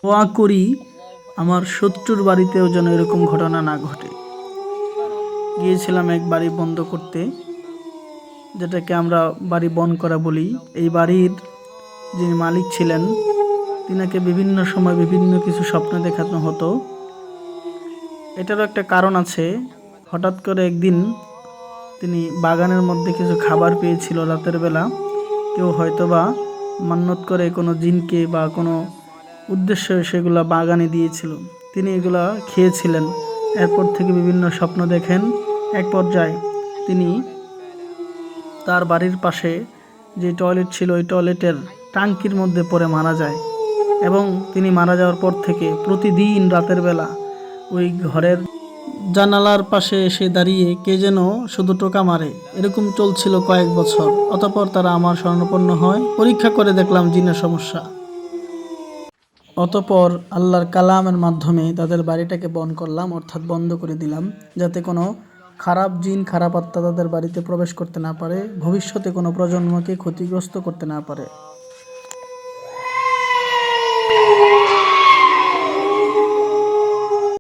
দোয়া করি আমার শত্রুর বাড়িতেও যেন এরকম ঘটনা না ঘটে। গিয়েছিলাম এক বাড়ি বন্ধ করতে, যেটাকে আমরা বাড়ি বন্ধ করা বলি। এই বাড়ির যিনি মালিক ছিলেন, তিনাকে বিভিন্ন সময় বিভিন্ন কিছু স্বপ্ন দেখানো হতো। এটারও একটা কারণ আছে। হঠাৎ করে একদিন তিনি বাগানের মধ্যে কিছু খাবার পেয়েছিল রাতের বেলা। কেউ হয়তোবা মান্যত করে কোনো জিনকে বা কোনো উদ্দেশ্যে সেগুলা বাগানে দিয়েছিল। তিনি এগুলা খেয়েছিলেন। এরপর থেকে বিভিন্ন স্বপ্ন দেখেন। এক পর্যায়ে তিনি তার বাড়ির পাশে যে টয়লেট ছিল ওই টয়লেটের টাঙ্কির মধ্যে পড়ে মারা যায়, এবং তিনি মারা যাওয়ার পর থেকে প্রতিদিন রাতের বেলা ওই ঘরের জানালার পাশে এসে দাঁড়িয়ে কে যেন শুধু টোকা মারে। এরকম চলছিল কয়েক বছর। অতঃপর তারা আমার শরণাপন্ন হয়। পরীক্ষা করে দেখলাম জিনের সমস্যা। অতঃপর আল্লাহর কালামের মাধ্যমে তাদের বাড়িটাকে বন্ধ করলাম, অর্থাৎ বন্ধ করে দিলাম, যাতে কোনো খারাপ জিন খারাপ আত্মা তাদের বাড়িতে প্রবেশ করতে না পারে, ভবিষ্যতে কোনো প্রজন্মকে ক্ষতিগ্রস্ত করতে না পারে।